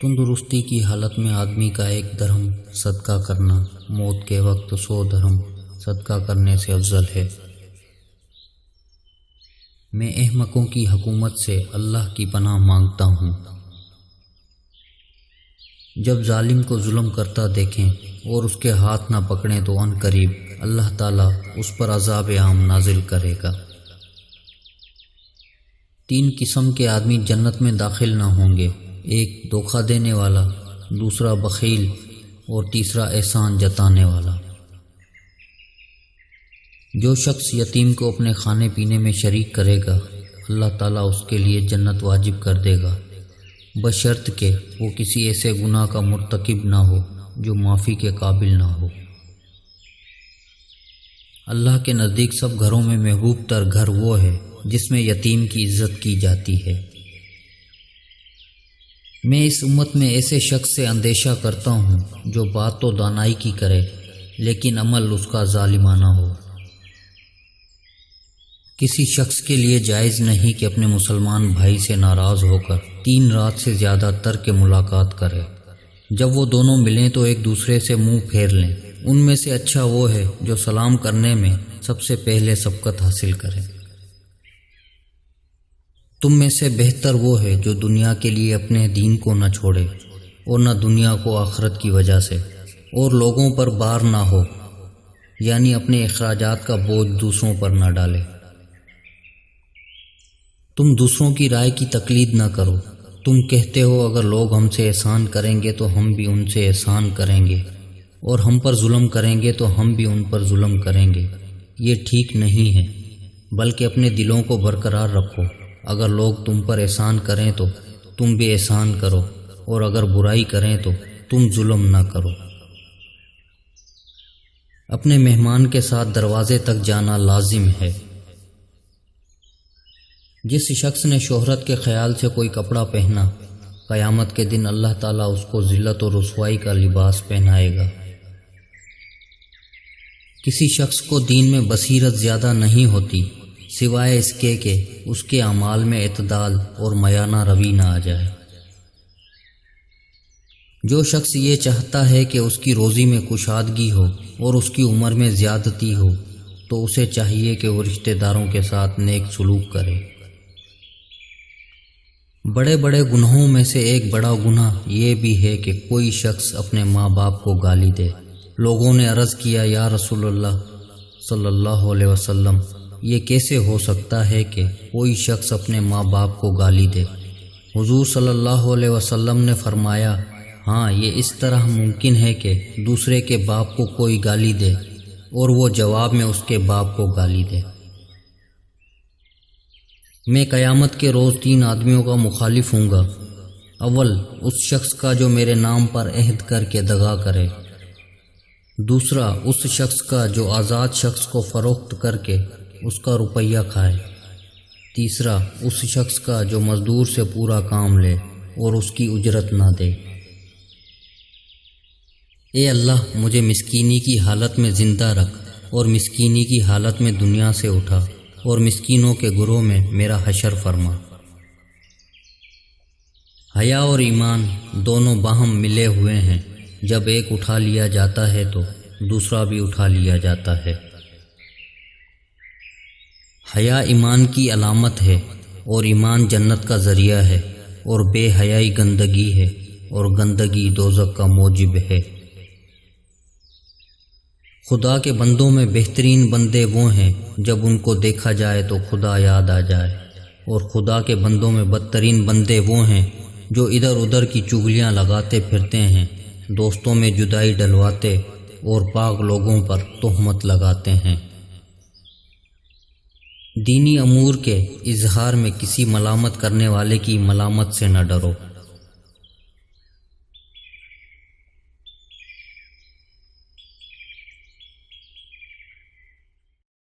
تندرستی کی حالت میں آدمی کا 1 درہم صدقہ کرنا موت کے وقت 100 درہم صدقہ کرنے سے افضل ہے۔ میں احمقوں کی حکومت سے اللہ کی پناہ مانگتا ہوں۔ جب ظالم کو ظلم کرتا دیکھیں اور اس کے ہاتھ نہ پکڑیں تو ان قریب اللہ تعالیٰ اس پر عذاب عام نازل کرے گا۔ 3 قسم کے آدمی جنت میں داخل نہ ہوں گے، 1 دھوکہ دینے والا، دوسرا بخیل اور تیسرا احسان جتانے والا۔ جو شخص یتیم کو اپنے کھانے پینے میں شریک کرے گا اللہ تعالیٰ اس کے لیے جنت واجب کر دے گا، بشرط کہ وہ کسی ایسے گناہ کا مرتکب نہ ہو جو معافی کے قابل نہ ہو۔ اللہ کے نزدیک سب گھروں میں محبوب تر گھر وہ ہے جس میں یتیم کی عزت کی جاتی ہے۔ میں اس امت میں ایسے شخص سے اندیشہ کرتا ہوں جو بات تو دانائی کی کرے لیکن عمل اس کا ظالمانہ ہو۔ کسی شخص کے لیے جائز نہیں کہ اپنے مسلمان بھائی سے ناراض ہو کر 3 رات سے زیادہ ترک ملاقات کرے۔ جب وہ دونوں ملیں تو ایک دوسرے سے منہ پھیر لیں۔ ان میں سے اچھا وہ ہے جو سلام کرنے میں سب سے پہلے سبقت حاصل کرے۔ تم میں سے بہتر وہ ہے جو دنیا کے لیے اپنے دین کو نہ چھوڑے اور نہ دنیا کو آخرت کی وجہ سے، اور لوگوں پر بار نہ ہو، یعنی اپنے اخراجات کا بوجھ دوسروں پر نہ ڈالے۔ تم دوسروں کی رائے کی تقلید نہ کرو۔ تم کہتے ہو اگر لوگ ہم سے احسان کریں گے تو ہم بھی ان سے احسان کریں گے، اور ہم پر ظلم کریں گے تو ہم بھی ان پر ظلم کریں گے۔ یہ ٹھیک نہیں ہے، بلکہ اپنے دلوں کو برقرار رکھو۔ اگر لوگ تم پر احسان کریں تو تم بھی احسان کرو، اور اگر برائی کریں تو تم ظلم نہ کرو۔ اپنے مہمان کے ساتھ دروازے تک جانا لازم ہے۔ جس شخص نے شہرت کے خیال سے کوئی کپڑا پہنا، قیامت کے دن اللہ تعالیٰ اس کو ذلت اور رسوائی کا لباس پہنائے گا۔ کسی شخص کو دین میں بصیرت زیادہ نہیں ہوتی سوائے اس کے کہ اس کے اعمال میں اعتدال اور میانہ روی نہ آ جائے۔ جو شخص یہ چاہتا ہے کہ اس کی روزی میں کشادگی ہو اور اس کی عمر میں زیادتی ہو تو اسے چاہیے کہ وہ رشتہ داروں کے ساتھ نیک سلوک کرے۔ بڑے بڑے گناہوں میں سے ایک بڑا گناہ یہ بھی ہے کہ کوئی شخص اپنے ماں باپ کو گالی دے۔ لوگوں نے عرض کیا یا رسول اللہ صلی اللہ علیہ وسلم، یہ کیسے ہو سکتا ہے کہ کوئی شخص اپنے ماں باپ کو گالی دے؟ حضور صلی اللہ علیہ وسلم نے فرمایا، ہاں یہ اس طرح ممکن ہے کہ دوسرے کے باپ کو کوئی گالی دے اور وہ جواب میں اس کے باپ کو گالی دے۔ میں قیامت کے روز 3 آدمیوں کا مخالف ہوں گا۔ اول اس شخص کا جو میرے نام پر عہد کر کے دغا کرے، دوسرا اس شخص کا جو آزاد شخص کو فروخت کر کے اس کا روپیہ کھائے، تیسرا اس شخص کا جو مزدور سے پورا کام لے اور اس کی اجرت نہ دے۔ اے اللہ، مجھے مسکینی کی حالت میں زندہ رکھ اور مسکینی کی حالت میں دنیا سے اٹھا، اور مسکینوں کے گروہ میں میرا حشر فرما۔ حیا اور ایمان دونوں باہم ملے ہوئے ہیں، جب ایک اٹھا لیا جاتا ہے تو دوسرا بھی اٹھا لیا جاتا ہے۔ حیا ایمان کی علامت ہے، اور ایمان جنت کا ذریعہ ہے، اور بے حیائی گندگی ہے، اور گندگی دوزخ کا موجب ہے۔ خدا کے بندوں میں بہترین بندے وہ ہیں جب ان کو دیکھا جائے تو خدا یاد آ جائے، اور خدا کے بندوں میں بدترین بندے وہ ہیں جو ادھر ادھر کی چغلیاں لگاتے پھرتے ہیں، دوستوں میں جدائی ڈلواتے اور پاک لوگوں پر تہمت لگاتے ہیں۔ دینی امور کے اظہار میں کسی ملامت کرنے والے کی ملامت سے نہ ڈرو۔